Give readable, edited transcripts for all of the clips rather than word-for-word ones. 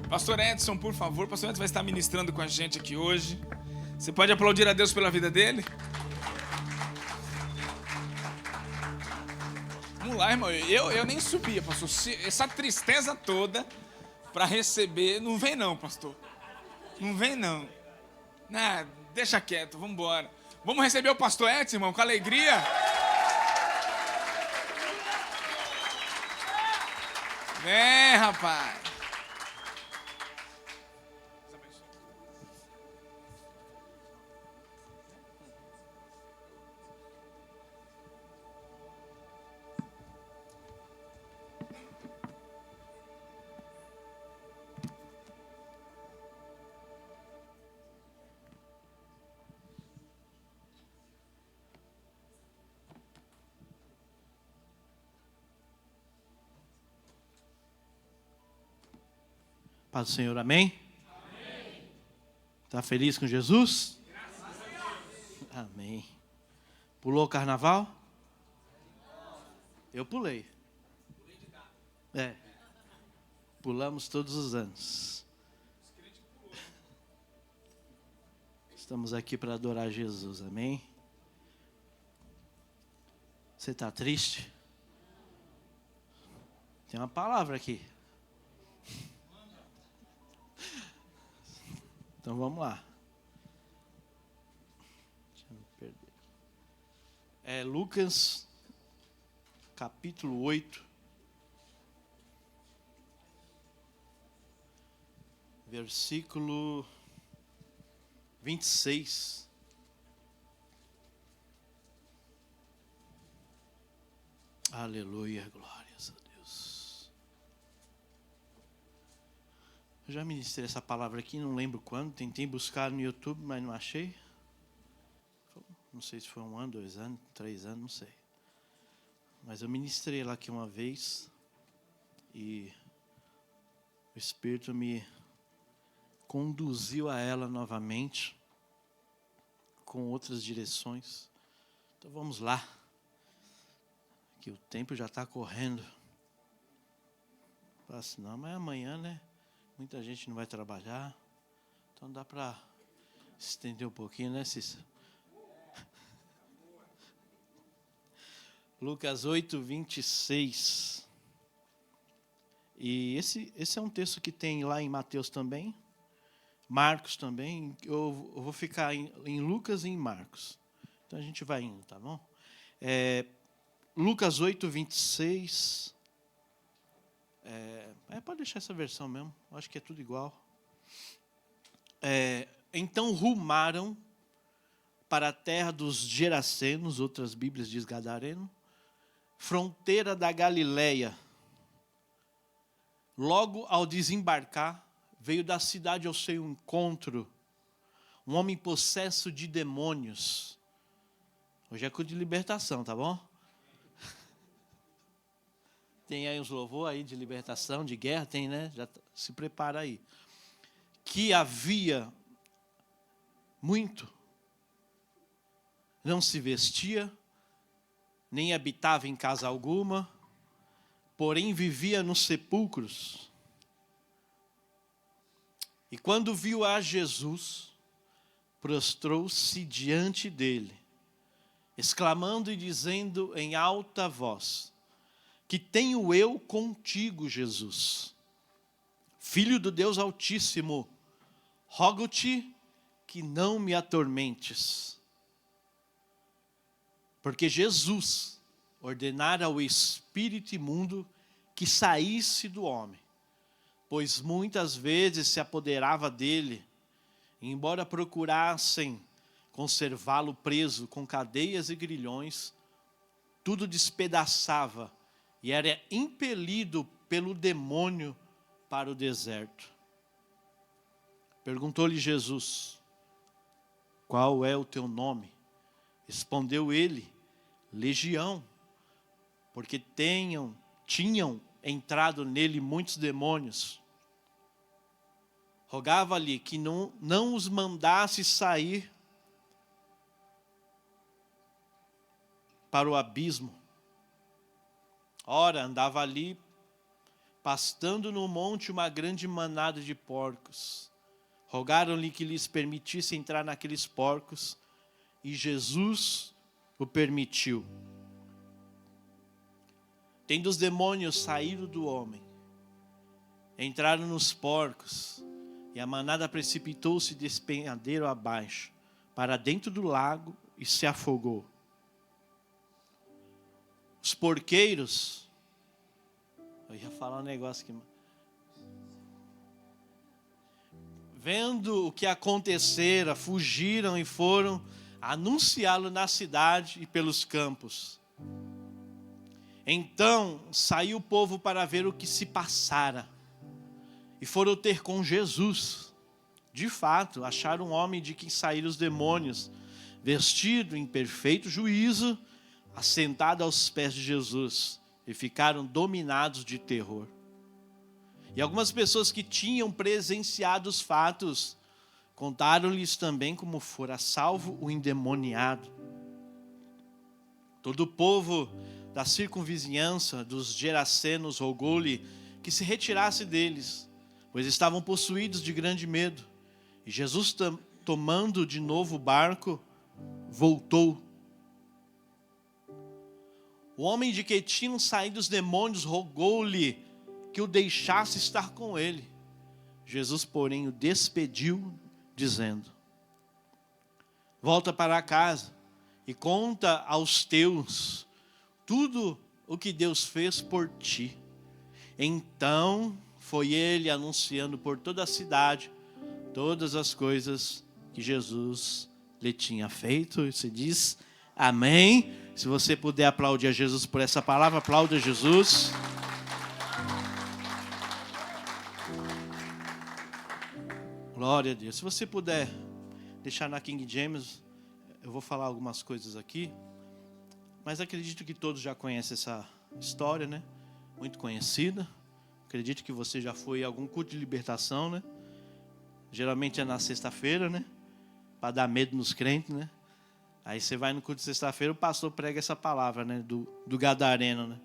Pastor Edson, por favor. Pastor Edson vai estar ministrando com a gente aqui hoje. Você pode aplaudir a Deus pela vida dele? Vamos lá, irmão. Eu nem subia, pastor. Essa tristeza toda para receber. Não vem não, pastor. Não vem não. Não, deixa quieto, vamos embora. Vamos receber o pastor Edson, irmão, com alegria. Vem, rapaz. Paz do Senhor, amém? Está feliz com Jesus? Graças a Deus. Amém. Pulou o carnaval? Eu pulei. Pulamos todos os anos. Estamos aqui para adorar Jesus, amém? Você está triste? Tem uma palavra aqui. Então vamos lá. Deixa eu me perder. É Lucas, capítulo 8. Versículo 26. Aleluia, glórias a Deus. Eu já ministrei essa palavra aqui, não lembro quando. Tentei buscar no YouTube, mas não achei. Não sei se foi 1 ano, 2 anos, 3 anos, não sei. Mas eu ministrei lá aqui uma vez. E o Espírito me conduziu a ela novamente, com outras direções. Então vamos lá, que o tempo já está correndo. Assim, não, mas amanhã, né? Muita gente não vai trabalhar, então dá para estender um pouquinho, né, Cícero? Lucas 8, 26. E esse é um texto que tem lá em Mateus também, Marcos também. Eu vou ficar em Lucas e em Marcos. Então a gente vai indo, tá bom? Lucas 8, 26. Pode deixar essa versão mesmo. Acho que é tudo igual. Então rumaram para a terra dos Gerasenos, outras Bíblias diz Gadareno, fronteira da Galileia. Logo ao desembarcar, veio da cidade ao seu encontro um homem possesso de demônios. Hoje é culto de libertação, tá bom? Tem aí uns louvor aí de libertação, de guerra, tem, né? Já se prepara aí. Que havia muito, não se vestia, nem habitava em casa alguma, porém vivia nos sepulcros. E quando viu a Jesus, prostrou-se diante dele, exclamando e dizendo em alta voz: que tenho eu contigo, Jesus, Filho do Deus Altíssimo, rogo-te que não me atormentes. Porque Jesus ordenara ao espírito imundo que saísse do homem, pois muitas vezes se apoderava dele, e embora procurassem conservá-lo preso com cadeias e grilhões, tudo despedaçava e era impelido pelo demônio para o deserto. Perguntou-lhe Jesus: qual é o teu nome? Respondeu ele: Legião, porque tinham entrado nele muitos demônios. Rogava-lhe que não os mandasse sair para o abismo. Ora, andava ali pastando no monte uma grande manada de porcos. Rogaram-lhe que lhes permitisse entrar naqueles porcos, e Jesus o permitiu. Tendo os demônios saído do homem, entraram nos porcos, e a manada precipitou-se de despenhadeiro abaixo, para dentro do lago, e se afogou. Os porqueiros, eu ia falar um negócio aqui, vendo o que acontecera, fugiram e foram anunciá-lo na cidade e pelos campos. Então saiu o povo para ver o que se passara, e foram ter com Jesus. De fato, acharam um homem de quem saíram os demônios, vestido em perfeito juízo, assentado aos pés de Jesus, e ficaram dominados de terror. E algumas pessoas que tinham presenciado os fatos, contaram-lhes também como fora salvo o endemoniado. Todo o povo da circunvizinhança dos Gerasenos rogou-lhe que se retirasse deles, pois estavam possuídos de grande medo. E Jesus, tomando de novo o barco, voltou. O homem de que tinham saído os demônios rogou-lhe que o deixasse estar com ele. Jesus, porém, o despediu, dizendo: volta para casa e conta aos teus tudo o que Deus fez por ti. Então foi ele anunciando por toda a cidade todas as coisas que Jesus lhe tinha feito. E se diz amém. Se você puder aplaudir a Jesus por essa palavra, aplauda Jesus. Glória a Deus. Se você puder deixar na King James, eu vou falar algumas coisas aqui, mas acredito que todos já conhecem essa história, né? Muito conhecida. Acredito que você já foi a algum culto de libertação, né? Geralmente é na sexta-feira, né? Para dar medo nos crentes, né? Aí você vai no culto de sexta-feira, o pastor prega essa palavra, né? Do Gadareno, né?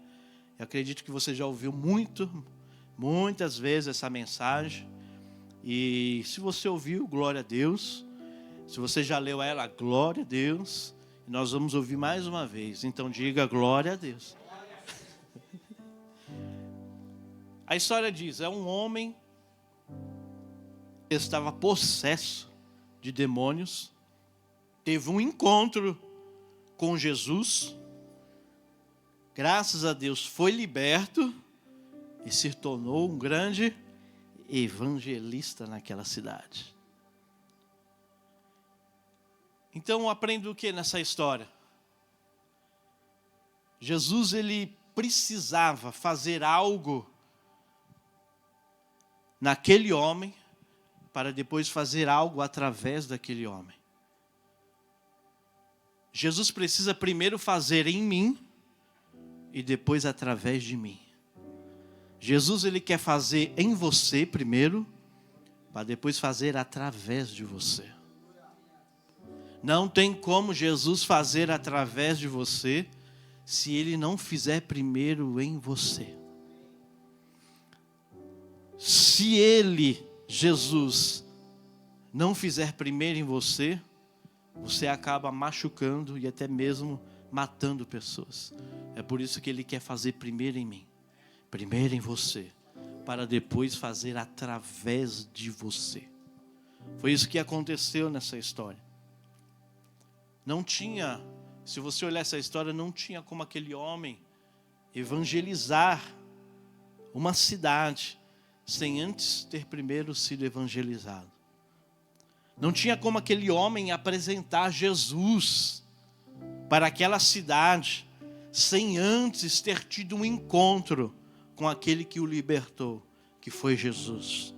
Eu acredito que você já ouviu muitas vezes essa mensagem. E se você ouviu, glória a Deus. Se você já leu ela, glória a Deus. E nós vamos ouvir mais uma vez. Então diga glória a Deus. A história diz, é um homem que estava possesso de demônios, teve um encontro com Jesus, graças a Deus foi liberto e se tornou um grande evangelista naquela cidade. Então aprendo o que nessa história? Jesus, ele precisava fazer algo naquele homem para depois fazer algo através daquele homem. Jesus precisa primeiro fazer em mim e depois através de mim. Jesus, ele quer fazer em você primeiro, para depois fazer através de você. Não tem como Jesus fazer através de você, se ele não fizer primeiro em você. Se ele, Jesus, não fizer primeiro em você, você acaba machucando e até mesmo matando pessoas. É por isso que ele quer fazer primeiro em mim, primeiro em você, para depois fazer através de você. Foi isso que aconteceu nessa história. Não tinha, se você olhar essa história, não tinha como aquele homem evangelizar uma cidade sem antes ter primeiro sido evangelizado. Não tinha como aquele homem apresentar Jesus para aquela cidade sem antes ter tido um encontro com aquele que o libertou, que foi Jesus.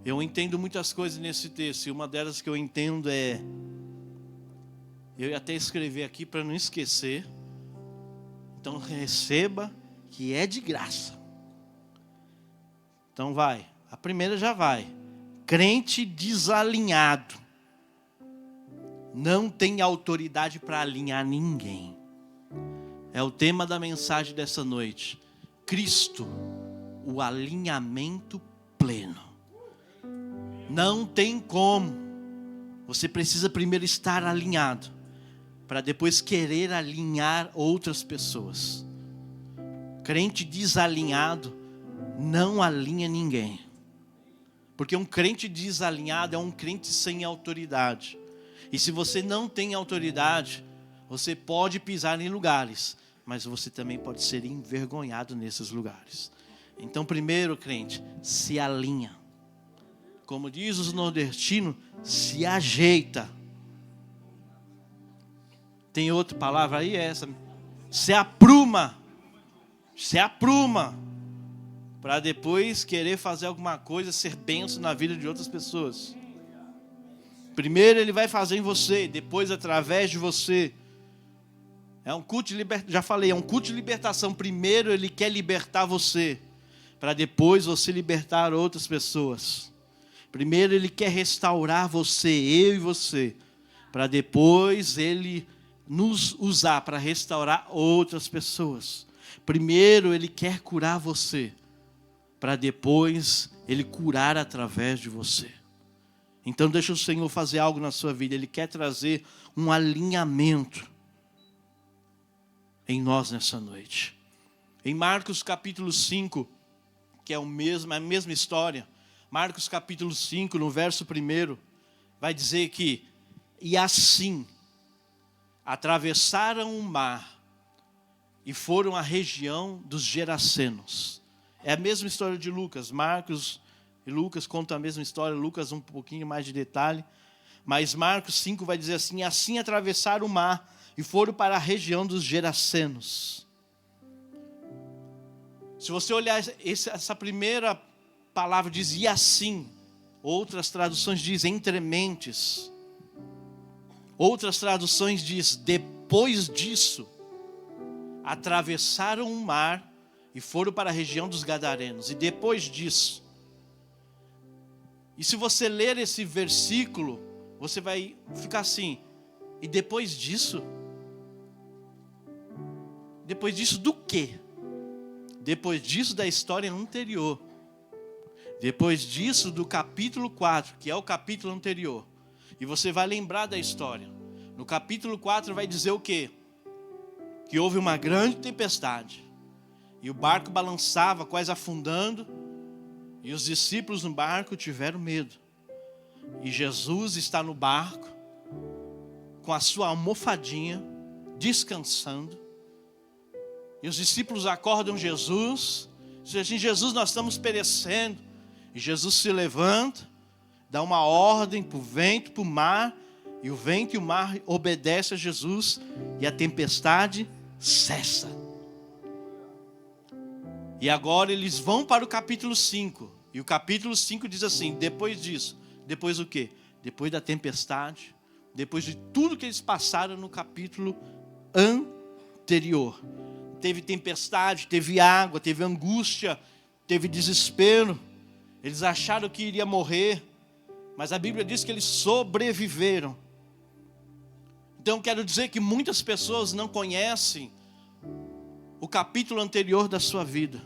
Eu entendo muitas coisas nesse texto, e uma delas que eu entendo é, eu ia até escrever aqui para não esquecer, então receba que é de graça. Então vai, a primeira já vai. Crente desalinhado não tem autoridade para alinhar ninguém. É o tema da mensagem dessa noite. Cristo, o alinhamento pleno. Não tem como. Você precisa primeiro estar alinhado, para depois querer alinhar outras pessoas. Crente desalinhado não alinha ninguém. Porque um crente desalinhado é um crente sem autoridade. E se você não tem autoridade, você pode pisar em lugares, mas você também pode ser envergonhado nesses lugares. Então, primeiro, crente, se alinha. Como diz os nordestinos, se ajeita. Tem outra palavra aí, essa. Se apruma. Se apruma. Para depois querer fazer alguma coisa, ser bênção na vida de outras pessoas. Primeiro ele vai fazer em você, depois através de você. É um culto de libertação, já falei, é um culto de libertação. Primeiro ele quer libertar você, para depois você libertar outras pessoas. Primeiro ele quer restaurar você, eu e você, para depois ele nos usar para restaurar outras pessoas. Primeiro ele quer curar você, para depois ele curar através de você. Então deixa o Senhor fazer algo na sua vida. Ele quer trazer um alinhamento em nós nessa noite. Em Marcos capítulo 5, que é a mesma história. Marcos capítulo 5, no verso 1, vai dizer que: e assim atravessaram o mar e foram à região dos Gerasenos. É a mesma história de Lucas. Marcos e Lucas contam a mesma história. Lucas um pouquinho mais de detalhe. Mas Marcos 5 vai dizer assim: assim atravessaram o mar e foram para a região dos Gerasenos. Se você olhar essa primeira palavra diz e assim. Outras traduções dizem entre mentes. Outras traduções diz depois disso. Atravessaram o mar e foram para a região dos Gadarenos. E depois disso. E se você ler esse versículo, você vai ficar assim: e depois disso? Depois disso do quê? Depois disso da história anterior. Depois disso do capítulo 4, que é o capítulo anterior. E você vai lembrar da história. No capítulo 4 vai dizer o quê? Que houve uma grande tempestade. E o barco balançava, quase afundando. E os discípulos no barco tiveram medo. E Jesus está no barco, com a sua almofadinha, descansando. E os discípulos acordam Jesus. Dizem assim: Jesus, nós estamos perecendo. E Jesus se levanta, dá uma ordem para o vento, para o mar. E o vento e o mar obedecem a Jesus. E a tempestade cessa. E agora eles vão para o capítulo 5. E o capítulo 5 diz assim: depois disso. Depois o quê? Depois da tempestade. Depois de tudo que eles passaram no capítulo anterior. Teve tempestade, teve água, teve angústia, teve desespero. Eles acharam que iria morrer. Mas a Bíblia diz que eles sobreviveram. Então quero dizer que muitas pessoas não conhecem o capítulo anterior da sua vida.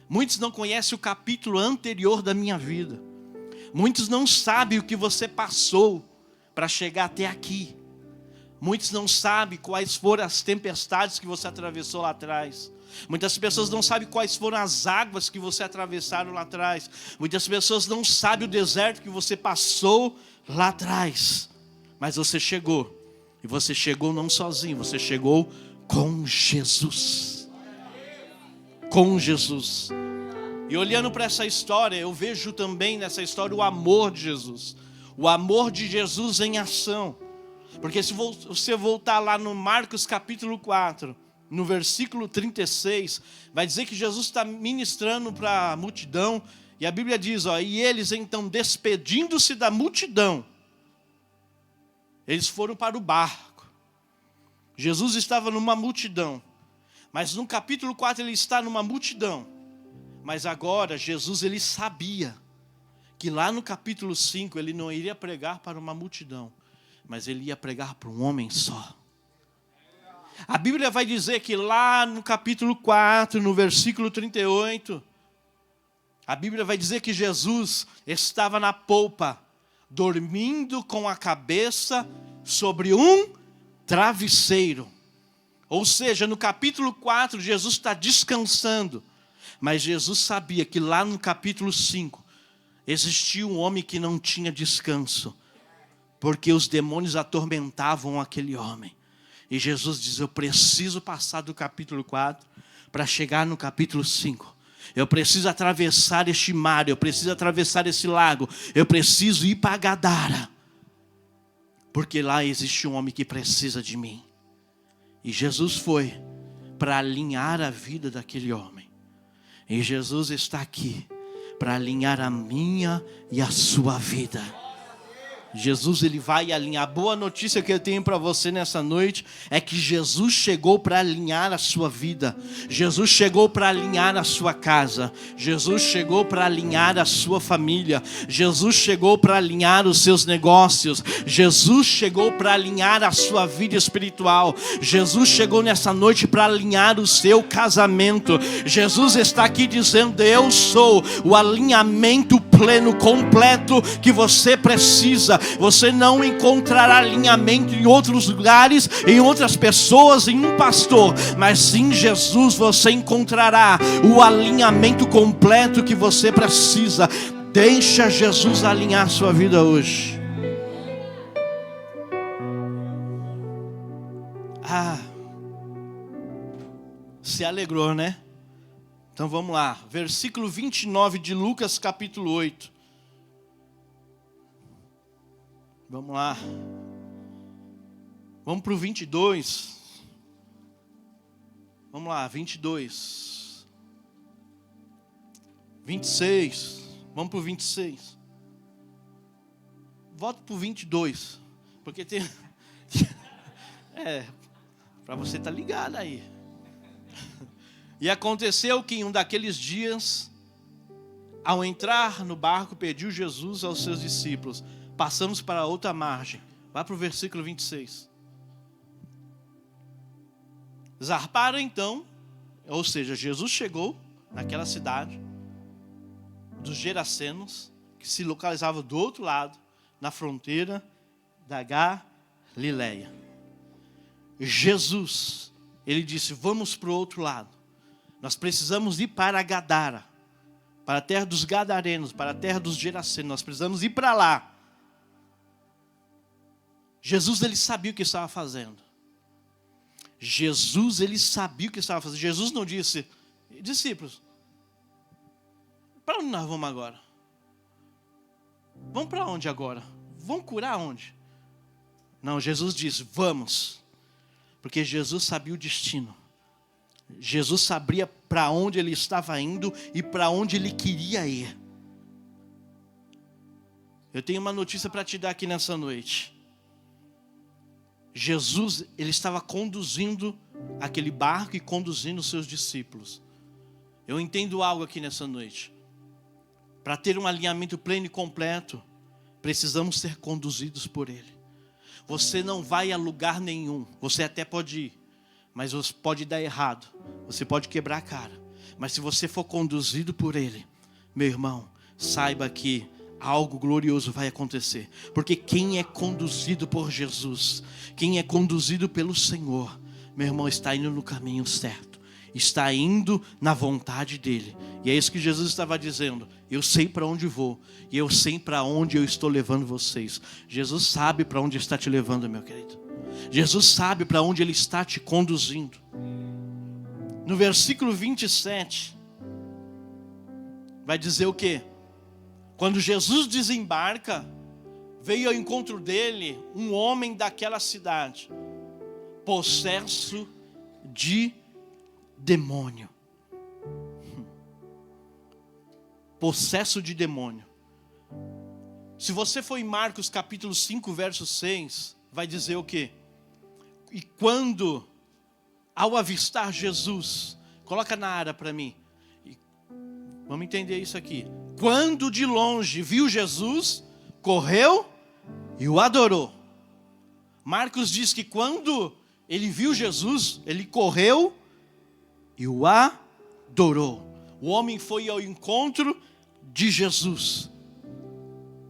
Muitos não conhecem o capítulo anterior da minha vida. Muitos não sabem o que você passou para chegar até aqui. Muitos não sabem quais foram as tempestades que você atravessou lá atrás. Muitas pessoas não sabem quais foram as águas que você atravessaram lá atrás. Muitas pessoas não sabem o deserto que você passou lá atrás. Mas você chegou. E você chegou não sozinho, você chegou com Jesus. Com Jesus. E olhando para essa história, eu vejo também nessa história o amor de Jesus. O amor de Jesus em ação. Porque se você voltar lá no Marcos capítulo 4, no versículo 36, vai dizer que Jesus está ministrando para a multidão. E a Bíblia diz, e eles então despedindo-se da multidão, eles foram para o barco. Jesus estava numa multidão. Mas no capítulo 4 ele está numa multidão. Mas agora Jesus ele sabia que lá no capítulo 5 ele não iria pregar para uma multidão, mas ele ia pregar para um homem só. A Bíblia vai dizer que lá no capítulo 4, no versículo 38, a Bíblia vai dizer que Jesus estava na polpa, dormindo com a cabeça sobre um travesseiro. Ou seja, no capítulo 4, Jesus está descansando. Mas Jesus sabia que lá no capítulo 5, existia um homem que não tinha descanso, porque os demônios atormentavam aquele homem. E Jesus diz, eu preciso passar do capítulo 4 para chegar no capítulo 5. Eu preciso atravessar este mar, eu preciso atravessar esse lago, eu preciso ir para Gadara. Porque lá existe um homem que precisa de mim. E Jesus foi para alinhar a vida daquele homem. E Jesus está aqui para alinhar a minha e a sua vida. Jesus, ele vai alinhar. A boa notícia que eu tenho para você nessa noite é que Jesus chegou para alinhar a sua vida. Jesus chegou para alinhar a sua casa. Jesus chegou para alinhar a sua família. Jesus chegou para alinhar os seus negócios. Jesus chegou para alinhar a sua vida espiritual. Jesus chegou nessa noite para alinhar o seu casamento. Jesus está aqui dizendo, eu sou o alinhamento pleno, completo que você precisa. Você não encontrará alinhamento em outros lugares, em outras pessoas, em um pastor, mas sim Jesus você encontrará o alinhamento completo que você precisa. Deixa Jesus alinhar sua vida hoje. Se alegrou, né? Então vamos lá, versículo 29 de Lucas capítulo 8. Vamos lá. Vamos para o 22. Vamos lá, 22. 26. Vamos para o 26. Volto para o 22. Porque tem... para você estar ligado aí. E aconteceu que em um daqueles dias, ao entrar no barco, pediu Jesus aos seus discípulos, passamos para a outra margem. Vai para o versículo 26. Zarparam então, ou seja, Jesus chegou naquela cidade dos Gerasenos, que se localizava do outro lado, na fronteira da Galileia. Jesus, ele disse, vamos para o outro lado. Nós precisamos ir para Gadara, para a terra dos Gadarenos, para a terra dos Gerasenos. Nós precisamos ir para lá. Jesus, ele sabia o que estava fazendo. Jesus, ele sabia o que estava fazendo. Jesus não disse, discípulos, para onde nós vamos agora? Vamos para onde agora? Vamos curar onde? Não, Jesus disse, vamos. Porque Jesus sabia o destino. Jesus sabia para onde ele estava indo e para onde ele queria ir. Eu tenho uma notícia para te dar aqui nessa noite. Jesus, ele estava conduzindo aquele barco e conduzindo os seus discípulos. Eu entendo algo aqui nessa noite. Para ter um alinhamento pleno e completo, precisamos ser conduzidos por ele. Você não vai a lugar nenhum. Você até pode ir, mas você pode dar errado. Você pode quebrar a cara. Mas se você for conduzido por ele, meu irmão, saiba que algo glorioso vai acontecer. Porque quem é conduzido por Jesus, quem é conduzido pelo Senhor, meu irmão, está indo no caminho certo. Está indo na vontade dele. E é isso que Jesus estava dizendo. Eu sei para onde vou. E eu sei para onde eu estou levando vocês. Jesus sabe para onde está te levando, meu querido. Jesus sabe para onde ele está te conduzindo. No versículo 27, vai dizer o quê? Quando Jesus desembarca, veio ao encontro dele um homem daquela cidade, possesso de demônio. Possesso de demônio. Se você for em Marcos capítulo 5, verso 6, vai dizer o quê? E quando, ao avistar Jesus, coloca na área para mim. Vamos entender isso aqui. Quando de longe viu Jesus, correu e o adorou. Marcos diz que quando ele viu Jesus, ele correu e o adorou. O homem foi ao encontro de Jesus.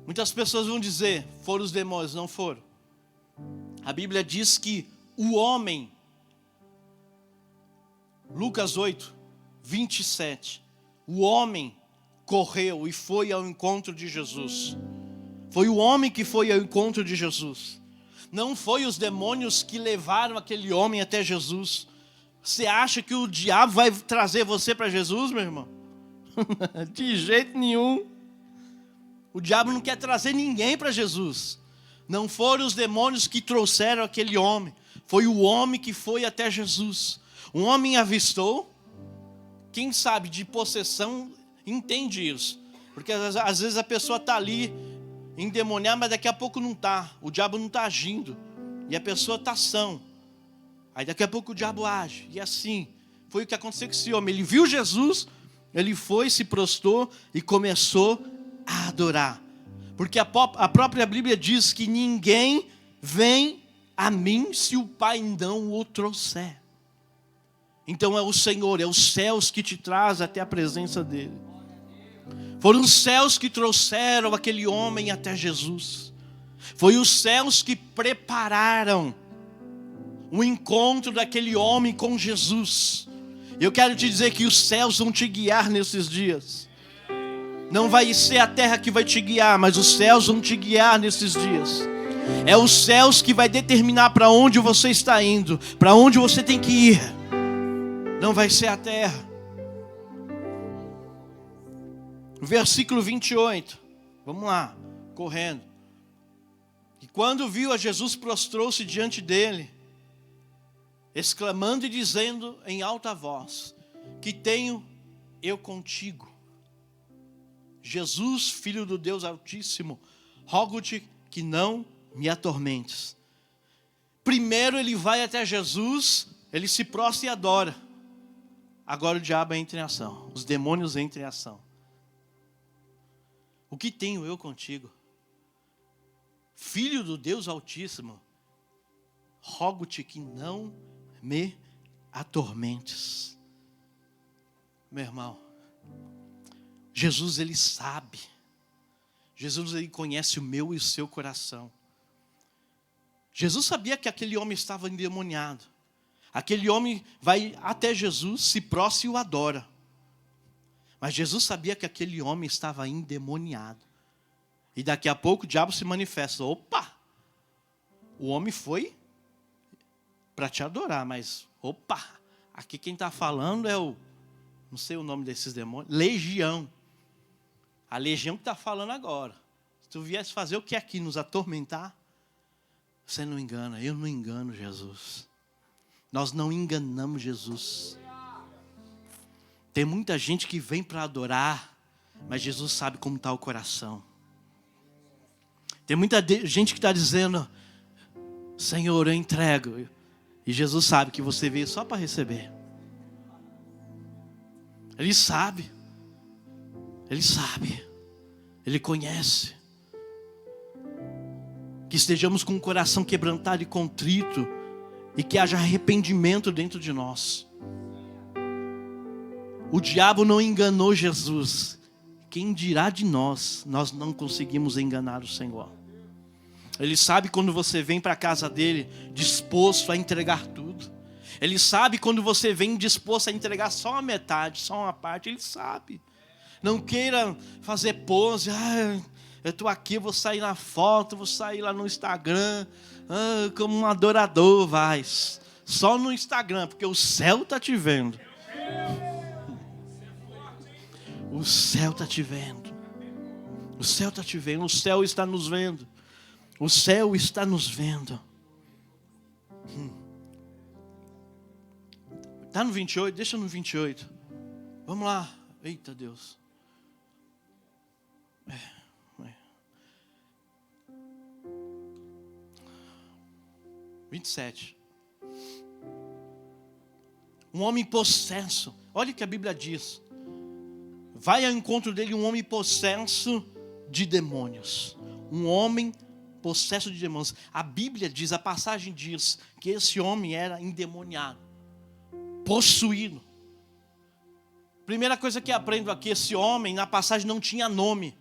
Muitas pessoas vão dizer, foram os demônios, não foram. A Bíblia diz que o homem, Lucas 8, 27, o homem correu e foi ao encontro de Jesus. Foi o homem que foi ao encontro de Jesus. Não foi os demônios que levaram aquele homem até Jesus. Você acha que o diabo vai trazer você para Jesus, meu irmão? De jeito nenhum. O diabo não quer trazer ninguém para Jesus. Não foram os demônios que trouxeram aquele homem. Foi o homem que foi até Jesus. Um homem avistou. Quem sabe de possessão entende isso. Porque às vezes a pessoa está ali endemoniada, mas daqui a pouco não está. O diabo não está agindo. E a pessoa está sã. Aí daqui a pouco o diabo age. E assim, foi o que aconteceu com esse homem. Ele viu Jesus, ele foi, se prostrou e começou a adorar. Porque a própria Bíblia diz que ninguém vem a mim se o Pai não o trouxer. Então é o Senhor, é os céus que te traz até a presença dEle. Foram os céus que trouxeram aquele homem até Jesus. Foi os céus que prepararam o encontro daquele homem com Jesus. Eu quero te dizer que os céus vão te guiar nesses dias. Não vai ser a terra que vai te guiar, mas os céus vão te guiar nesses dias. É os céus que vai determinar para onde você está indo, para onde você tem que ir. Não vai ser a terra. Versículo 28. Vamos lá, correndo. E quando viu a Jesus, prostrou-se diante dele, exclamando e dizendo em alta voz: que tenho eu contigo, Jesus, Filho do Deus Altíssimo, rogo-te que não me atormentes. Primeiro ele vai até Jesus, ele se prostra e adora. Agora o diabo entra em ação, os demônios entram em ação. O que tenho eu contigo? Filho do Deus Altíssimo, rogo-te que não me atormentes. Meu irmão, Jesus ele sabe. Jesus ele conhece o meu e o seu coração. Jesus sabia que aquele homem estava endemoniado. Aquele homem vai até Jesus, se prostra e o adora. Mas Jesus sabia que aquele homem estava endemoniado. E daqui a pouco o diabo se manifesta. Opa! O homem foi para te adorar, mas opa! Aqui quem está falando é não sei o nome desses demônios, legião. A legião que está falando agora. Se tu viesse fazer o que aqui, nos atormentar, você não engana, eu não engano Jesus. Nós não enganamos Jesus. Tem muita gente que vem para adorar, mas Jesus sabe como está o coração. Tem muita gente que está dizendo: Senhor, eu entrego. E Jesus sabe que você veio só para receber. Ele sabe. Ele sabe. Ele conhece. Que estejamos com o coração quebrantado e contrito. E que haja arrependimento dentro de nós. O diabo não enganou Jesus. Quem dirá de nós? Nós não conseguimos enganar o Senhor. Ele sabe quando você vem para a casa dele disposto a entregar tudo. Ele sabe quando você vem disposto a entregar só a metade, só uma parte. Ele sabe. Não queira fazer pose. Eu estou aqui, eu vou sair na foto, vou sair lá no Instagram. Como um adorador, vai. Só no Instagram, porque o céu está te vendo. O céu está te vendo. O céu está te vendo. O céu está nos vendo. O céu está nos vendo. Está no 28? Deixa no 28. Vamos lá. Eita Deus. 27. Um homem possesso. Olha o que a Bíblia diz. Vai ao encontro dele um homem possesso de demônios. Um homem possesso de demônios. A Bíblia diz, a passagem diz, que esse homem era endemoniado, possuído. Primeira coisa que aprendo aqui, esse homem na passagem não tinha nome.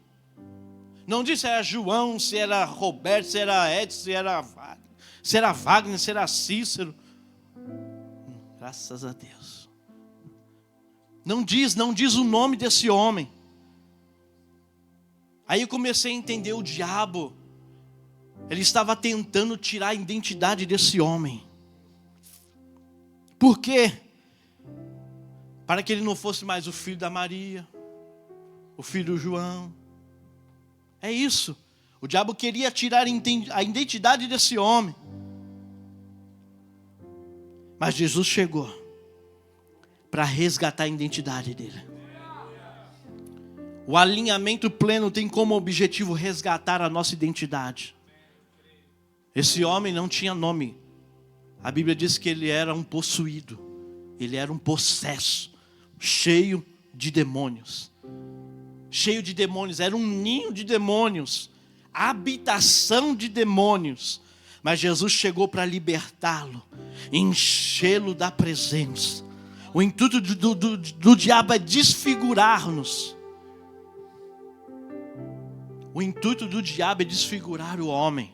Não disse se era João, se era Roberto, se era Edson, se era Wagner, se era Cícero. Graças a Deus. Não diz o nome desse homem. Aí eu comecei a entender o diabo. Ele estava tentando tirar a identidade desse homem. Por quê? Para que ele não fosse mais o filho da Maria, o filho do João. É isso. O diabo queria tirar a identidade desse homem. Mas Jesus chegou para resgatar a identidade dele. O alinhamento pleno tem como objetivo resgatar a nossa identidade. Esse homem não tinha nome. A Bíblia diz que ele era um possuído. Ele era um possesso, cheio de demônios. Cheio de demônios, era um ninho de demônios. Habitação de demônios. Mas Jesus chegou para libertá-lo, enchê-lo da presença. O intuito do diabo é desfigurar-nos. O intuito do diabo é desfigurar o homem.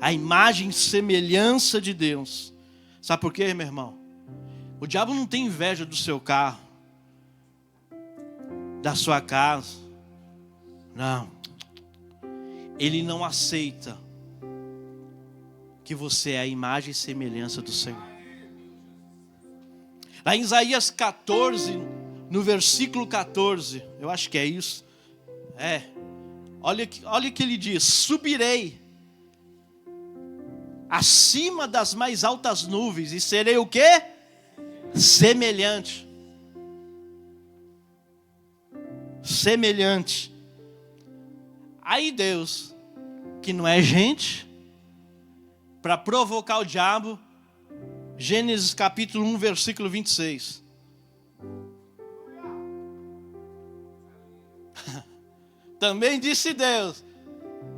A imagem e semelhança de Deus. Sabe por quê, meu irmão? O diabo não tem inveja do seu carro, da sua casa. Não. Ele não aceita que você é a imagem e semelhança do Senhor. Lá em Isaías 14, no versículo 14, eu acho que é isso. Olha o que ele diz: subirei acima das mais altas nuvens e serei o quê? Semelhante. Semelhante. Aí Deus, que não é gente, para provocar o diabo, Gênesis capítulo 1, versículo 26. Também disse Deus.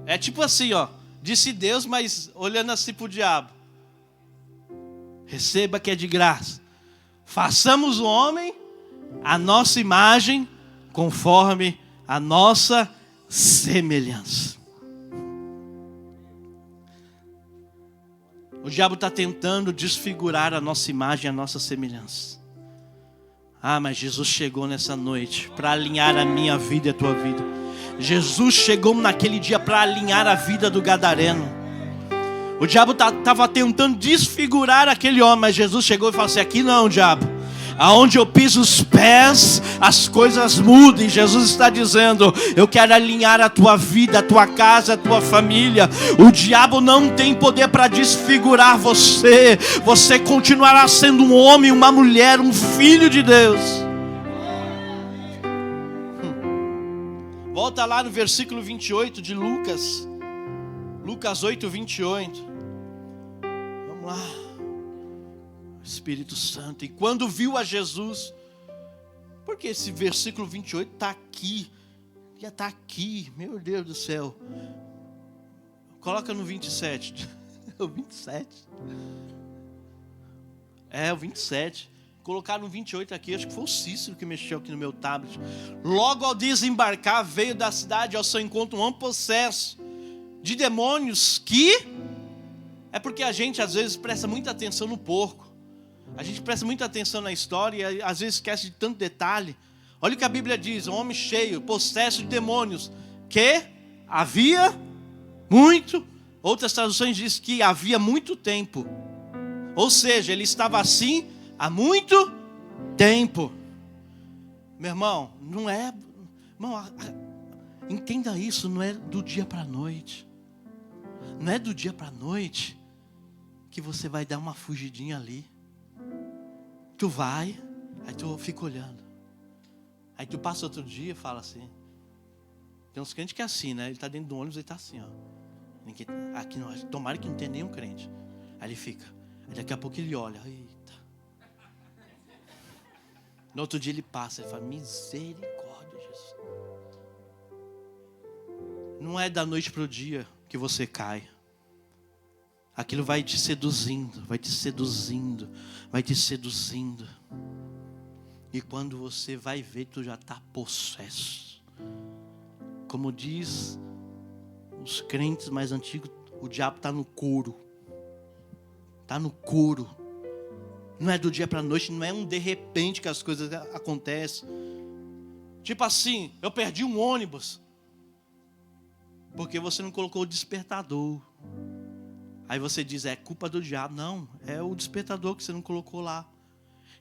É tipo assim, ó. Disse Deus, mas olhando assim para o diabo. Receba que é de graça. Façamos o homem a nossa imagem, conforme a nossa semelhança. O diabo está tentando desfigurar a nossa imagem, a nossa semelhança. Mas Jesus chegou nessa noite para alinhar a minha vida e a tua vida. Jesus chegou naquele dia para alinhar a vida do gadareno. O diabo estava tentando desfigurar aquele homem, mas Jesus chegou e falou assim: aqui não, diabo. Aonde eu piso os pés, as coisas mudam. E Jesus está dizendo: eu quero alinhar a tua vida, a tua casa, a tua família. O diabo não tem poder para desfigurar você. Você continuará sendo um homem, uma mulher, um filho de Deus. Volta lá no versículo 28 de Lucas. Lucas 8, 28. Vamos lá. Espírito Santo. E quando viu a Jesus, porque esse versículo 28 está aqui, já está aqui, meu Deus do céu. Coloca no 27. O 27. O 27. Colocar no 28 aqui, acho que foi o Cícero que mexeu aqui no meu tablet. Logo ao desembarcar, veio da cidade ao seu encontro um homem possesso de demônios que... É porque a gente às vezes presta muita atenção no porco. A gente presta muita atenção na história e às vezes esquece de tanto detalhe. Olha o que a Bíblia diz: um homem cheio, possesso de demônios, que havia muito. Outras traduções dizem que havia muito tempo. Ou seja, ele estava assim há muito tempo. Meu irmão, não é... Irmão, entenda isso, não é do dia para a noite. Não é do dia para a noite que você vai dar uma fugidinha ali. Tu vai, aí tu fica olhando. Aí tu passa outro dia e fala assim. Tem uns crentes que é assim, né? Ele está dentro do ônibus e está assim, ó. Ninguém, aqui não, tomara que não tenha nenhum crente. Aí ele fica. Aí daqui a pouco ele olha. Eita. No outro dia ele passa e fala: misericórdia, Jesus. Não é da noite para o dia que que você cai. Aquilo vai te seduzindo, vai te seduzindo, vai te seduzindo. E quando você vai ver, tu já está possesso. Como diz os crentes mais antigos, o diabo está no couro. Está no couro. Não é do dia para a noite, não é um de repente que as coisas acontecem. Tipo assim, eu perdi um ônibus. Porque você não colocou o despertador. Aí você diz, é culpa do diabo. Não, é o despertador que você não colocou lá.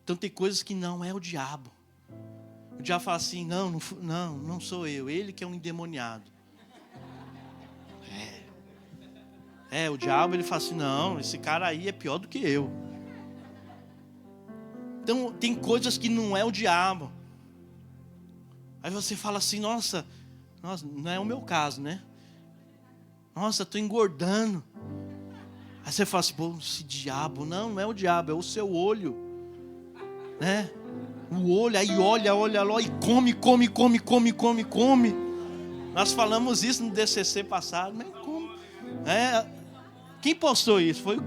Então tem coisas que não é o diabo. O diabo fala assim, não sou eu. Ele que é um endemoniado. O diabo ele fala assim, não, esse cara aí é pior do que eu. Então tem coisas que não é o diabo. Aí você fala assim, nossa, não é o meu caso, né? Nossa, estou engordando. Aí você fala assim, pô, esse diabo, não é o diabo, é o seu olho. Né? O olho, aí olha e come. Nós falamos isso no DCC passado, mas como? Quem postou isso? Foi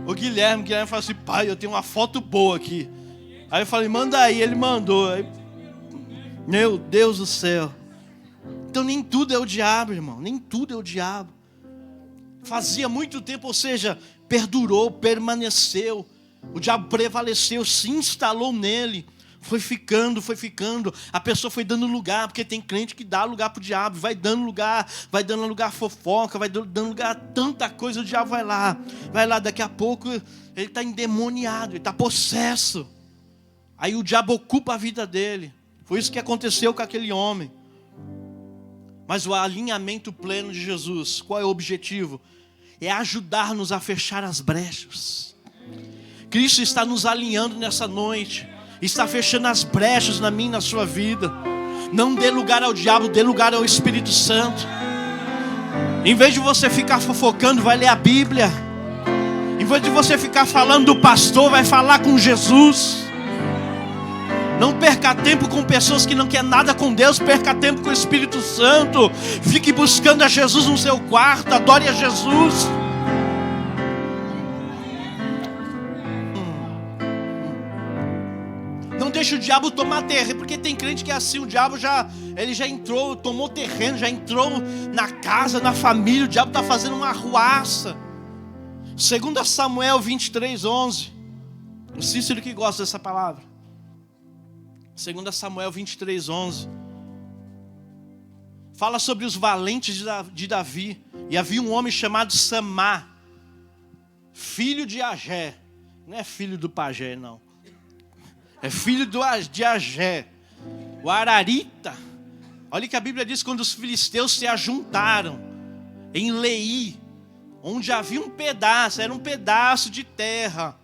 o Guilherme. O Guilherme falou assim, pai, eu tenho uma foto boa aqui. Aí eu falei, manda aí. Ele mandou. Aí, meu Deus do céu. Então nem tudo é o diabo, irmão. Nem tudo é o diabo. Fazia muito tempo, ou seja, perdurou, permaneceu. O diabo prevaleceu, se instalou nele. Foi ficando. A pessoa foi dando lugar, porque tem crente que dá lugar para o diabo. Vai dando lugar a fofoca, vai dando lugar a tanta coisa. O diabo vai lá, daqui a pouco ele está endemoniado, ele está possesso. Aí o diabo ocupa a vida dele. Foi isso que aconteceu com aquele homem. Mas o alinhamento pleno de Jesus, qual é o objetivo? É ajudar-nos a fechar as brechas. Cristo está nos alinhando nessa noite. Está fechando as brechas na minha e na sua vida. Não dê lugar ao diabo, dê lugar ao Espírito Santo. Em vez de você ficar fofocando, vai ler a Bíblia. Em vez de você ficar falando do pastor, vai falar com Jesus. Não perca tempo com pessoas que não querem nada com Deus. Perca tempo com o Espírito Santo. Fique buscando a Jesus no seu quarto. Adore a Jesus. Não deixe o diabo tomar terreno. Porque tem crente que é assim. O diabo já entrou, tomou terreno. Já entrou na casa, na família. O diabo está fazendo uma arruaça. 2 Samuel 23:11. O Cícero que gosta dessa palavra. 2 Samuel 23:11. Fala sobre os valentes de Davi. E havia um homem chamado Samá, filho de Agé. Não é filho do pajé, não. É filho de Agé, o Ararita. Olha que a Bíblia diz, quando os filisteus se ajuntaram em Leí, onde havia um pedaço, era um pedaço de terra,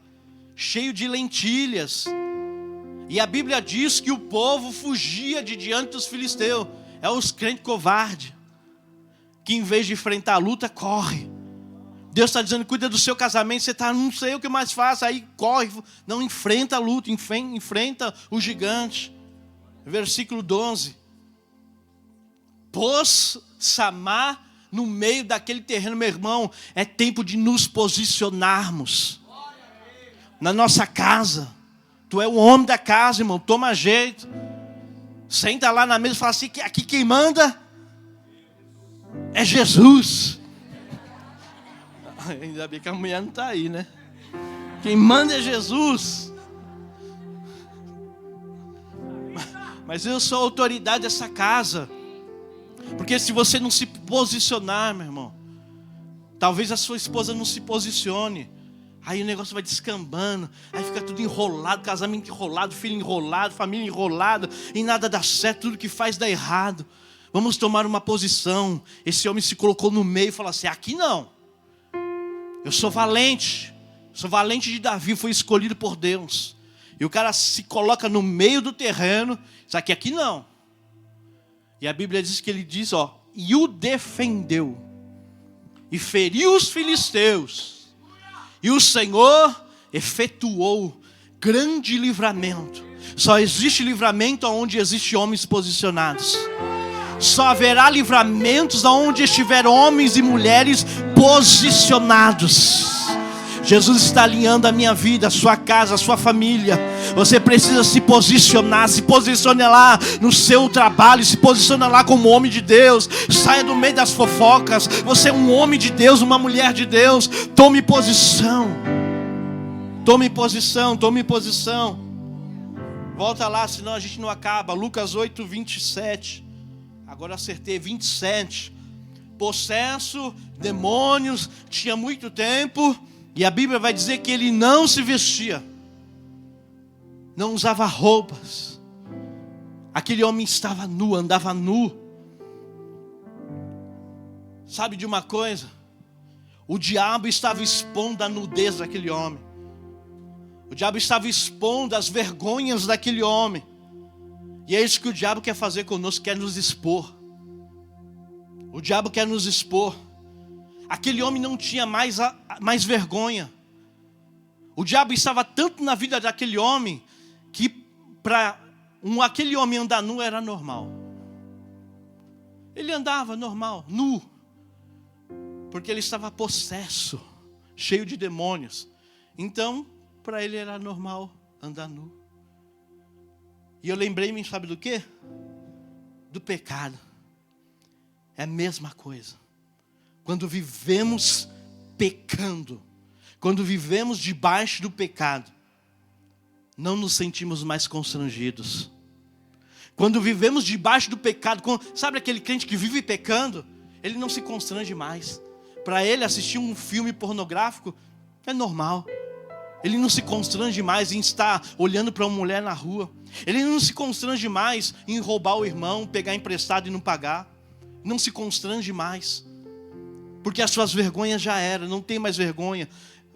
cheio de lentilhas. E a Bíblia diz que o povo fugia de diante dos filisteus. É os crentes covardes, que em vez de enfrentar a luta, corre. Deus está dizendo, cuida do seu casamento. Você está, não sei o que mais faço, aí corre. Não, enfrenta a luta, enfrenta o gigante. Versículo 12. Pôs Samá no meio daquele terreno. Meu irmão, é tempo de nos posicionarmos na nossa casa. Tu é o homem da casa, irmão, toma jeito. Senta lá na mesa e fala assim, que aqui quem manda é Jesus. Ainda bem que a mulher não está aí, né? Quem manda é Jesus. Mas eu sou a autoridade dessa casa. Porque se você não se posicionar, meu irmão, talvez a sua esposa não se posicione. Aí o negócio vai descambando, aí fica tudo enrolado, casamento enrolado, filho enrolado, família enrolada, e nada dá certo, tudo que faz dá errado. Vamos tomar uma posição. Esse homem se colocou no meio e falou assim, aqui não. Eu sou valente de Davi, foi escolhido por Deus. E o cara se coloca no meio do terreno, diz aqui não. E a Bíblia diz que ele diz, e o defendeu, e feriu os filisteus. E o Senhor efetuou grande livramento. Só existe livramento onde existem homens posicionados. Só haverá livramentos onde estiver homens e mulheres posicionados. Jesus está alinhando a minha vida, a sua casa, a sua família. Você precisa se posicionar. Se posicione lá no seu trabalho. Se posicione lá como homem de Deus. Saia do meio das fofocas. Você é um homem de Deus, uma mulher de Deus. Tome posição. Tome posição, tome posição. Volta lá, senão a gente não acaba. Lucas 8, 27. Agora acertei, 27. Possesso, demônios, tinha muito tempo. E a Bíblia vai dizer que ele não se vestia, não usava roupas. Aquele homem estava nu, andava nu. Sabe de uma coisa? O diabo estava expondo a nudez daquele homem. O diabo estava expondo as vergonhas daquele homem. E é isso que o diabo quer fazer conosco, quer nos expor. O diabo quer nos expor. Aquele homem não tinha mais vergonha. O diabo estava tanto na vida daquele homem que para aquele homem andar nu era normal. Ele andava normal, nu, porque ele estava possesso, cheio de demônios. Então, para ele era normal andar nu. E eu lembrei-me, sabe do quê? Do pecado. É a mesma coisa. Quando vivemos pecando, quando vivemos debaixo do pecado, não nos sentimos mais constrangidos. Quando vivemos debaixo do pecado, sabe aquele crente que vive pecando? Ele não se constrange mais. Para ele assistir um filme pornográfico é normal. Ele não se constrange mais em estar olhando para uma mulher na rua. Ele não se constrange mais em roubar o irmão, pegar emprestado e não pagar. Não se constrange mais. Porque as suas vergonhas já eram, não tem mais vergonha.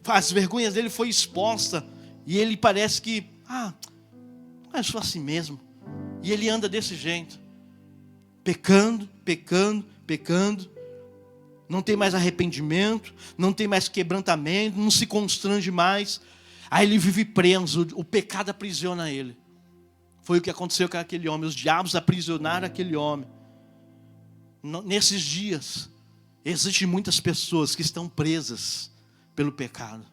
As vergonhas dele foi exposta. E ele parece que, eu sou assim mesmo. E ele anda desse jeito. Pecando, pecando, pecando. Não tem mais arrependimento, não tem mais quebrantamento, não se constrange mais. Aí ele vive preso, o pecado aprisiona ele. Foi o que aconteceu com aquele homem. Os diabos aprisionaram aquele homem. Nesses dias, existem muitas pessoas que estão presas pelo pecado.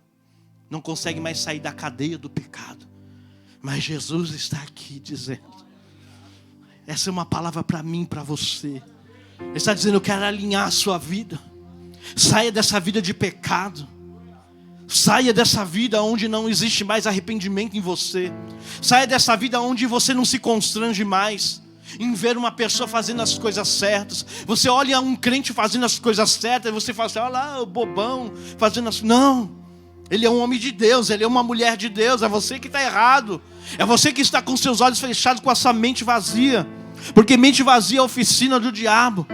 Não conseguem mais sair da cadeia do pecado. Mas Jesus está aqui dizendo, essa é uma palavra para mim, para você. Ele está dizendo, eu quero alinhar a sua vida. Saia dessa vida de pecado. Saia dessa vida onde não existe mais arrependimento em você. Saia dessa vida onde você não se constrange mais em ver uma pessoa fazendo as coisas certas. Você olha um crente fazendo as coisas certas e você fala assim, olha lá o bobão fazendo as... Não, ele é um homem de Deus, ele é uma mulher de Deus. É você que está errado. É você que está com seus olhos fechados, com a sua mente vazia. Porque mente vazia é a oficina do diabo.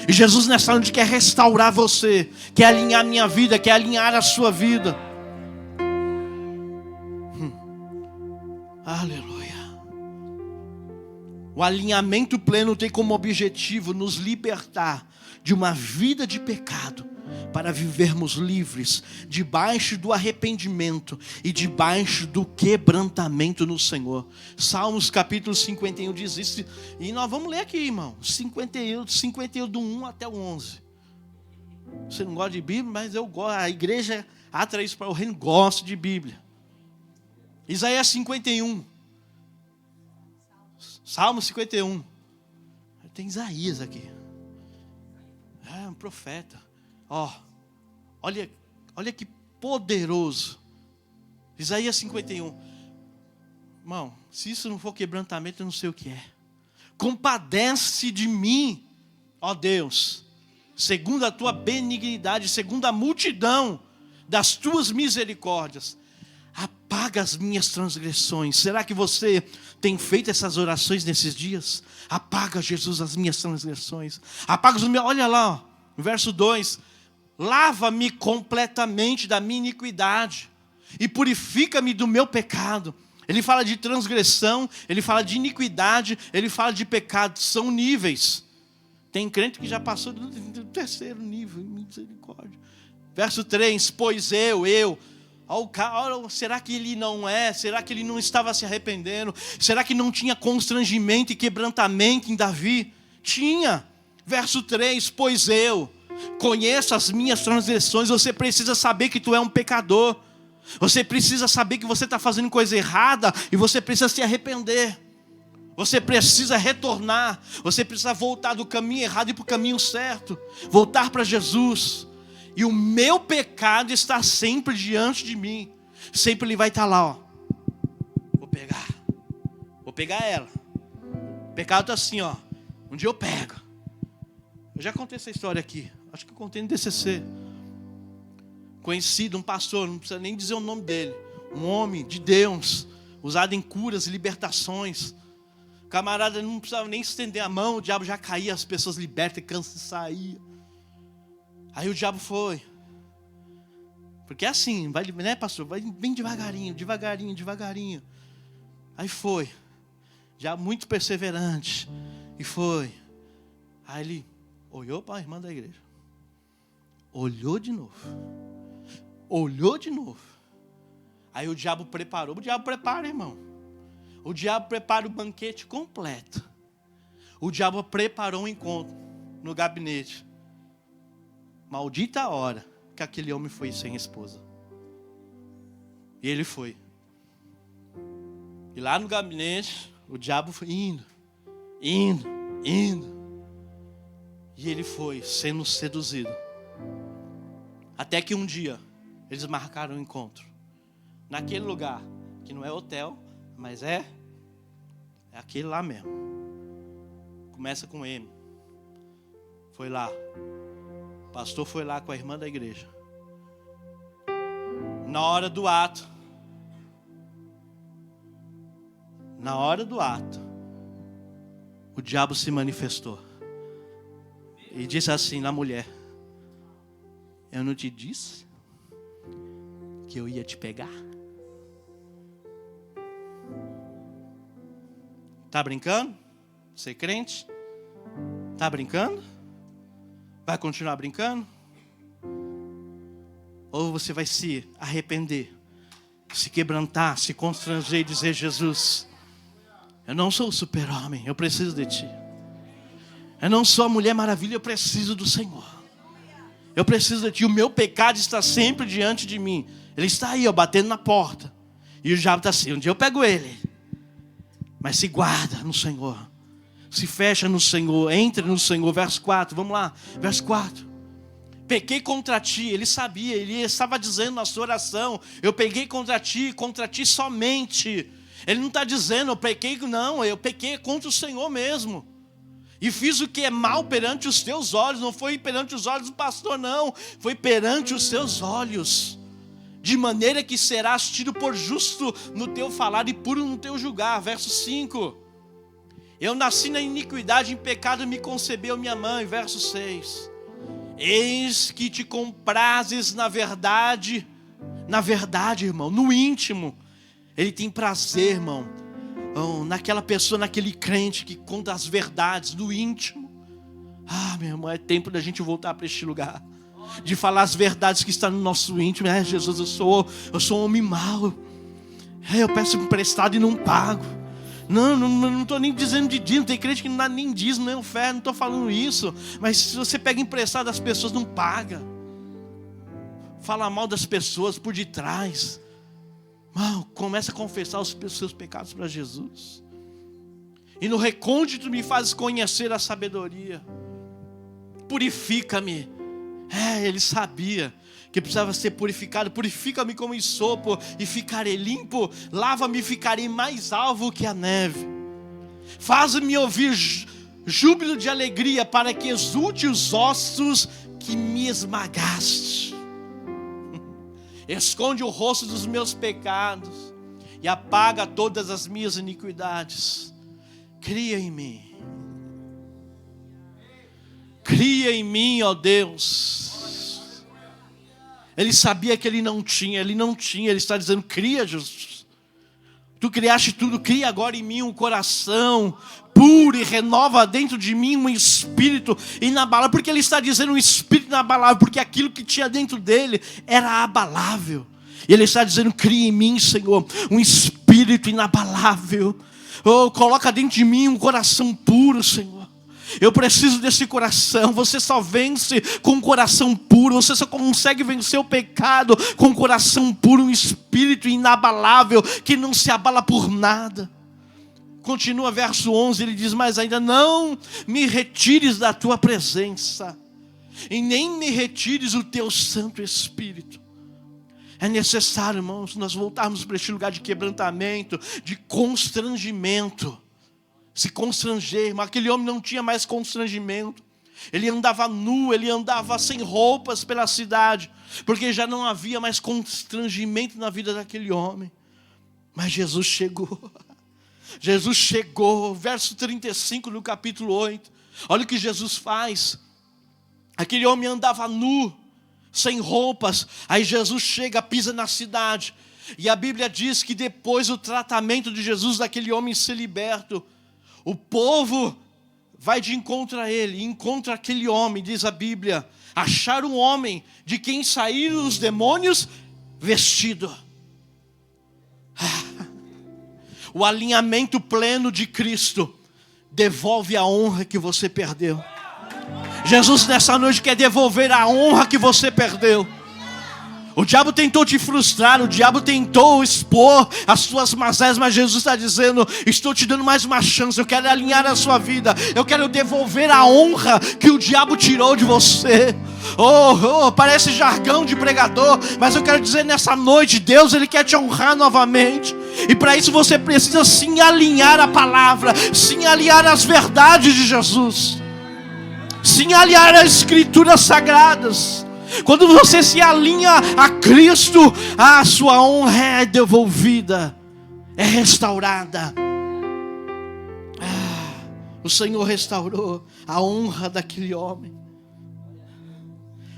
E Jesus nessa noite quer restaurar você, quer alinhar a minha vida, quer alinhar a sua vida. Aleluia. O alinhamento pleno tem como objetivo nos libertar de uma vida de pecado, para vivermos livres, debaixo do arrependimento e debaixo do quebrantamento no Senhor. Salmos capítulo 51 diz isso. E nós vamos ler aqui, irmão. 51 do 1 até o 11. Você não gosta de Bíblia, mas eu gosto. A igreja atrai isso para o reino, gosta de Bíblia. Isaías 51. Salmo 51. Tem Isaías aqui. É um profeta. Olha que poderoso. Isaías 51. Irmão, se isso não for quebrantamento, eu não sei o que é. Compadece de mim, ó Deus, segundo a tua benignidade, segundo a multidão das tuas misericórdias. Apaga as minhas transgressões. Será que você tem feito essas orações nesses dias? Apaga, Jesus, as minhas transgressões. Apaga os meus... Olha lá, verso 2. Lava-me completamente da minha iniquidade e purifica-me do meu pecado. Ele fala de transgressão, ele fala de iniquidade, ele fala de pecado. São níveis. Tem crente que já passou do terceiro nível, misericórdia. Verso 3, pois será que ele não é? Será que ele não estava se arrependendo? Será que não tinha constrangimento e quebrantamento em Davi? Tinha. Verso 3, pois eu conheço as minhas transgressões. Você precisa saber que tu é um pecador. Você precisa saber que você está fazendo coisa errada e você precisa se arrepender. Você precisa retornar. Você precisa voltar do caminho errado e para o caminho certo. Voltar para Jesus. E o meu pecado está sempre diante de mim. Sempre ele vai estar lá, ó. Vou pegar ela. O pecado está assim, ó. Um dia eu pego. Eu já contei essa história aqui. Acho que eu contei no DCC. Conhecido, um pastor, não precisa nem dizer o nome dele. Um homem de Deus, usado em curas e libertações. Camarada não precisava nem estender a mão, o diabo já caía, as pessoas libertas, câncer saía. Aí o diabo foi. Porque é assim, vai, né, pastor? Vai bem devagarinho, devagarinho, devagarinho. Aí foi. Já muito perseverante. E foi. Aí ele olhou para a irmã da igreja. Olhou de novo. Olhou de novo. Aí o diabo preparou. O diabo prepara, irmão. O diabo prepara o banquete completo. O diabo preparou um encontro no gabinete. Maldita a hora que aquele homem foi sem esposa. E ele foi. E lá no gabinete, o diabo foi indo. E ele foi sendo seduzido. Até que um dia, eles marcaram um encontro. Naquele lugar, que não é hotel, mas é aquele lá mesmo. Começa com M. Foi lá. O pastor foi lá com a irmã da igreja. Na hora do ato, o diabo se manifestou. E disse assim na mulher: eu não te disse que eu ia te pegar? Tá brincando? Você é crente? Tá brincando? Vai continuar brincando? Ou você vai se arrepender, se quebrantar, se constranger e dizer: Jesus, eu não sou o super-homem, eu preciso de Ti. Eu não sou a Mulher Maravilha, eu preciso do Senhor. Eu preciso de Ti, o meu pecado está sempre diante de mim. Ele está aí, ó, batendo na porta. E o diabo está assim: um dia eu pego ele. Mas se guarda no Senhor. Se fecha no Senhor, entre no Senhor. Verso 4, vamos lá. Verso 4. Pequei contra Ti, ele sabia, ele estava dizendo na sua oração: eu peguei contra Ti somente. Ele não está dizendo, eu pequei, não, eu pequei contra o Senhor mesmo. E fiz o que é mal perante os Teus olhos. Não foi perante os olhos do pastor, não. Foi perante os Teus olhos. De maneira que serás tido por justo no teu falar e puro no teu julgar. Verso 5. Eu nasci na iniquidade, em pecado me concebeu minha mãe. Verso 6. Eis que te comprases na verdade, irmão, no íntimo. Ele tem prazer, irmão, naquela pessoa, naquele crente que conta as verdades no íntimo. Meu irmão, é tempo da gente voltar para este lugar, de falar as verdades que estão no nosso íntimo. Jesus, eu sou um homem mau. Eu peço emprestado e não pago. Não estou nem dizendo de dízimo. Tem crente que não dá nem dízimo, nem oferta. Não estou falando isso. Mas se você pega emprestado das pessoas, não paga. Fala mal das pessoas por detrás. Começa a confessar os seus pecados para Jesus. E no recôndito me fazes conhecer a sabedoria. Purifica-me. Ele sabia que precisava ser purificado. Purifica-me como ensopo e ficarei limpo. Lava-me e ficarei mais alvo que a neve. Faz-me ouvir júbilo de alegria, para que exulte os ossos que me esmagaste. Esconde o rosto dos meus pecados e apaga todas as minhas iniquidades. Cria em mim. Cria em mim, ó Deus. Ele sabia que ele não tinha. Ele está dizendo: cria, Jesus. Tu criaste tudo, cria agora em mim um coração puro e renova dentro de mim um espírito inabalável. Porque ele está dizendo um espírito inabalável, porque aquilo que tinha dentro dele era abalável. E ele está dizendo: cria em mim, Senhor, um espírito inabalável. Coloca dentro de mim um coração puro, Senhor. Eu preciso desse coração. Você só vence com um coração puro. Você só consegue vencer o pecado com um coração puro, um espírito inabalável, que não se abala por nada. Continua verso 11, ele diz: mas ainda não me retires da tua presença, e nem me retires o teu Santo Espírito. É necessário, irmãos, nós voltarmos para este lugar de quebrantamento, de constrangimento. Se constranger, mas aquele homem não tinha mais constrangimento. Ele andava nu, ele andava sem roupas pela cidade, porque já não havia mais constrangimento na vida daquele homem. Mas Jesus chegou. Jesus chegou, verso 35 do capítulo 8. Olha o que Jesus faz. Aquele homem andava nu, sem roupas. Aí Jesus chega, pisa na cidade. E a Bíblia diz que depois do tratamento de Jesus, daquele homem ser liberto, o povo vai de encontro a ele, encontra aquele homem, diz a Bíblia, acharam um homem de quem saíram os demônios vestido. O alinhamento pleno de Cristo devolve a honra que você perdeu. Jesus nessa noite quer devolver a honra que você perdeu. O diabo tentou te frustrar, o diabo tentou expor as suas mazelas, mas Jesus está dizendo: estou te dando mais uma chance, eu quero alinhar a sua vida, eu quero devolver a honra que o diabo tirou de você. Parece jargão de pregador, mas eu quero dizer nessa noite, Deus ele quer te honrar novamente. E para isso você precisa sim alinhar a palavra, sim alinhar as verdades de Jesus, sim alinhar as escrituras sagradas. Quando você se alinha a Cristo, a sua honra é devolvida, é restaurada. O Senhor restaurou a honra daquele homem.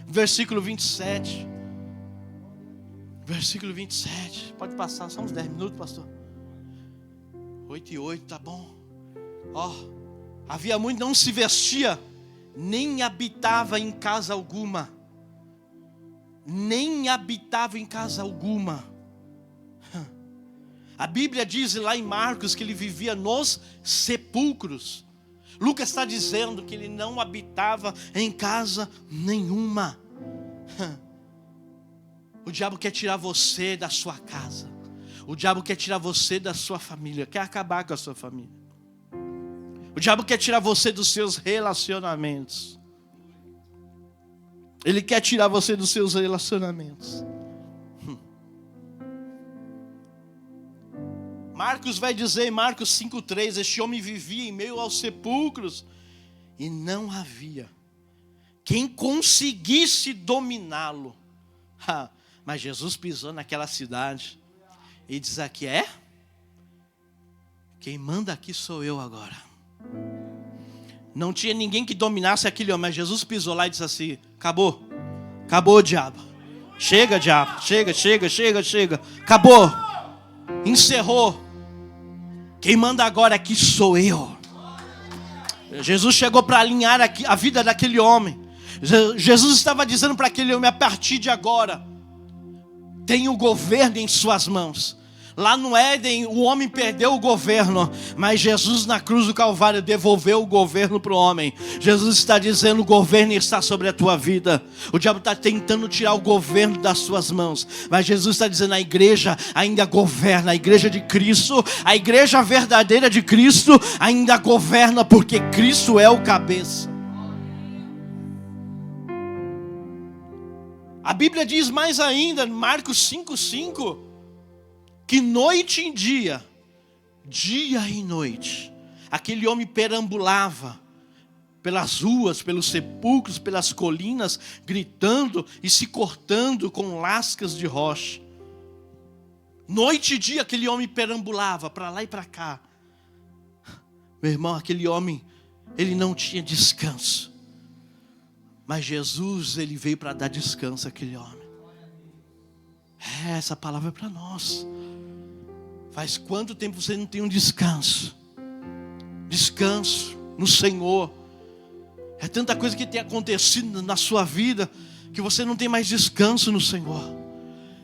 Versículo 27. Versículo 27. Pode passar só uns 10 minutos, pastor. 8:08, tá bom. Havia muito, não se vestia, nem habitava em casa alguma. Nem habitava em casa alguma. A Bíblia diz lá em Marcos que ele vivia nos sepulcros. Lucas está dizendo que ele não habitava em casa nenhuma. O diabo quer tirar você da sua casa. O diabo quer tirar você da sua família. Quer acabar com a sua família. O diabo quer tirar você dos seus relacionamentos. Ele quer tirar você dos seus relacionamentos. Marcos vai dizer em Marcos 5:3: este homem vivia em meio aos sepulcros e não havia quem conseguisse dominá-lo. Mas Jesus pisou naquela cidade e diz aqui: quem manda aqui sou eu agora. Não tinha ninguém que dominasse aquele homem, mas Jesus pisou lá e disse assim: acabou, diabo. Chega, diabo, chega. Acabou, encerrou. Quem manda agora aqui sou eu. Jesus chegou para alinhar a vida daquele homem. Jesus estava dizendo para aquele homem: a partir de agora, tem o governo em suas mãos. Lá no Éden, o homem perdeu o governo, mas Jesus na cruz do Calvário devolveu o governo para o homem. Jesus está dizendo: o governo está sobre a tua vida. O diabo está tentando tirar o governo das suas mãos, mas Jesus está dizendo: a igreja ainda governa. A igreja de Cristo, a igreja verdadeira de Cristo ainda governa, porque Cristo é o cabeça. A Bíblia diz mais ainda, Marcos 5:5, que noite em dia, dia e noite, aquele homem perambulava pelas ruas, pelos sepulcros, pelas colinas, gritando e se cortando com lascas de rocha. Noite e dia aquele homem perambulava para lá e para cá. Meu irmão, aquele homem, ele não tinha descanso. Mas Jesus, ele veio para dar descanso àquele homem. Essa palavra é para nós. Faz quanto tempo você não tem um descanso? Descanso no Senhor. É tanta coisa que tem acontecido na sua vida que você não tem mais descanso no Senhor.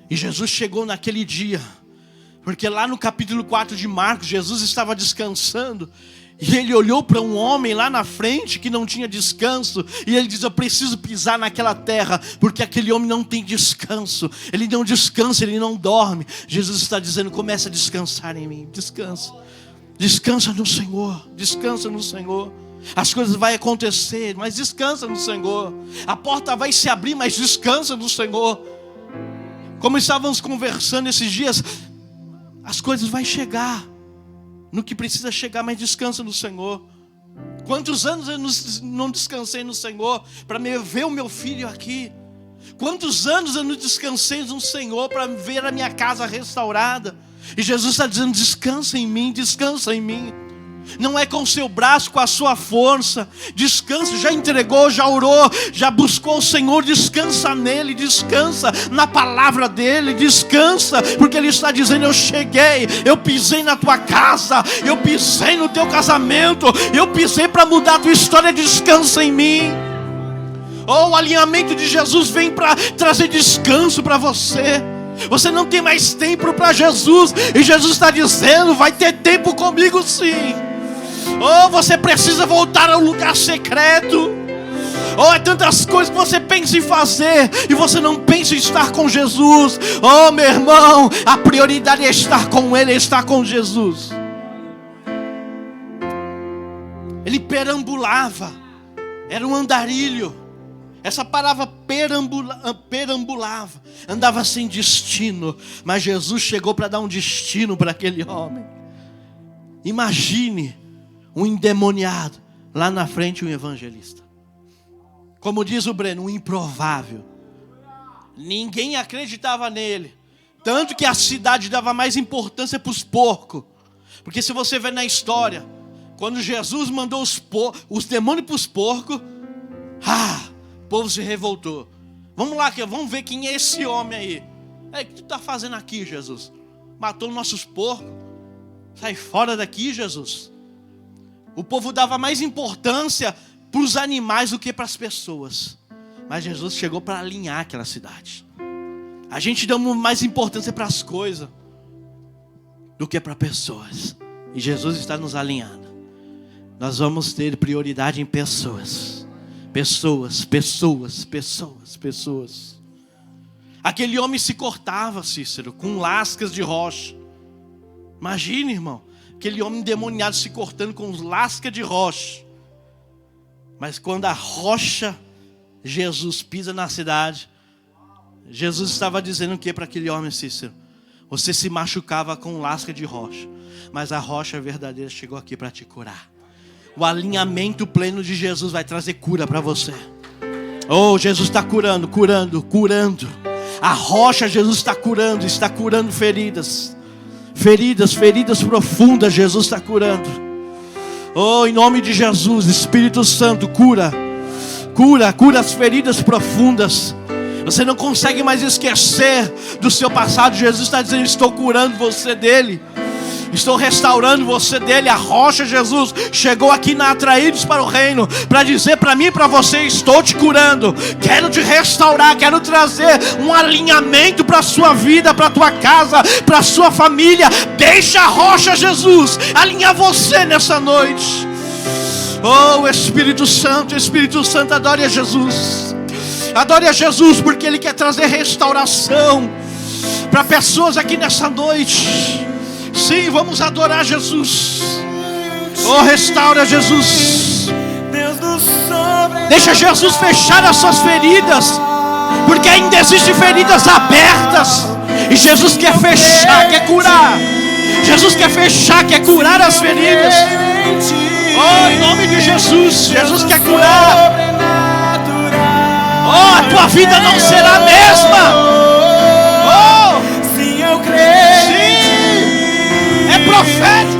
E Jesus chegou naquele dia, porque lá no capítulo 4 de Marcos, Jesus estava descansando. E ele olhou para um homem lá na frente que não tinha descanso. E ele diz: eu preciso pisar naquela terra, porque aquele homem não tem descanso. Ele não descansa, ele não dorme. Jesus está dizendo: começa a descansar em mim. Descansa. Descansa no Senhor. Descansa no Senhor. As coisas vão acontecer, mas descansa no Senhor. A porta vai se abrir, mas descansa no Senhor. Como estávamos conversando esses dias, as coisas vão chegar no que precisa chegar, mas descansa no Senhor. Quantos anos eu não descansei no Senhor para ver o meu filho aqui? Quantos anos eu não descansei no Senhor para ver a minha casa restaurada? E Jesus está dizendo: descansa em mim, descansa em mim. Não é com o seu braço, com a sua força. Descansa, já entregou, já orou, já buscou o Senhor. Descansa nele, descansa na palavra dele. Descansa, porque ele está dizendo: eu cheguei, eu pisei na tua casa, eu pisei no teu casamento, eu pisei para mudar a tua história. Descansa em mim. Oh, o alinhamento de Jesus vem para trazer descanso para você. Você não tem mais tempo para Jesus, e Jesus está dizendo: vai ter tempo comigo sim. Oh, você precisa voltar ao lugar secreto. Oh, é tantas coisas que você pensa em fazer e você não pensa em estar com Jesus. Oh, meu irmão, a prioridade é estar com Ele, é estar com Jesus. Ele perambulava, era um andarilho. Essa palavra perambulava, andava sem destino. Mas Jesus chegou para dar um destino para aquele homem. Imagine um endemoniado, lá na frente um evangelista. Como diz o Breno, um improvável. Ninguém acreditava nele. Tanto que a cidade dava mais importância para os porcos. Porque se você ver na história, quando Jesus mandou os demônios para os porcos, o povo se revoltou. Vamos lá, vamos ver quem é esse homem aí. O que tu está fazendo aqui, Jesus? Matou nossos porcos. Sai fora daqui, Jesus. O povo dava mais importância para os animais do que para as pessoas. Mas Jesus chegou para alinhar aquela cidade. A gente dá mais importância para as coisas do que para pessoas. E Jesus está nos alinhando. Nós vamos ter prioridade em pessoas. Pessoas. Aquele homem se cortava, Cícero, com lascas de rocha. Imagine, irmão, aquele homem endemoniado se cortando com lascas de rocha. Mas quando a rocha, Jesus pisa na cidade, Jesus estava dizendo o que para aquele homem, Cícero? Você se machucava com lasca de rocha, mas a rocha verdadeira chegou aqui para te curar. O alinhamento pleno de Jesus vai trazer cura para você. Oh, Jesus está curando. A rocha, Jesus está curando feridas. Feridas profundas, Jesus está curando. Oh, em nome de Jesus, Espírito Santo, cura as feridas profundas. Você não consegue mais esquecer do seu passado. Jesus está dizendo: estou curando você dele. Estou restaurando você dele. A rocha, Jesus, chegou aqui na Atraídos para o Reino para dizer para mim e para você: estou te curando. Quero te restaurar. Quero trazer um alinhamento para a sua vida, para a tua casa, para a sua família. Deixa a rocha, Jesus, alinhar você nessa noite. Oh, Espírito Santo, adore a Jesus. Adore a Jesus, porque Ele quer trazer restauração para pessoas aqui nessa noite. Sim, vamos adorar Jesus. Oh, restaura Jesus. Deixa Jesus fechar as suas feridas, porque ainda existem feridas abertas. E Jesus quer fechar, quer curar. Jesus quer fechar, quer curar as feridas. Oh, em nome de Jesus, Jesus quer curar. Oh, a tua vida não será a mesma. Oh, sim, eu creio. Sim, é profético.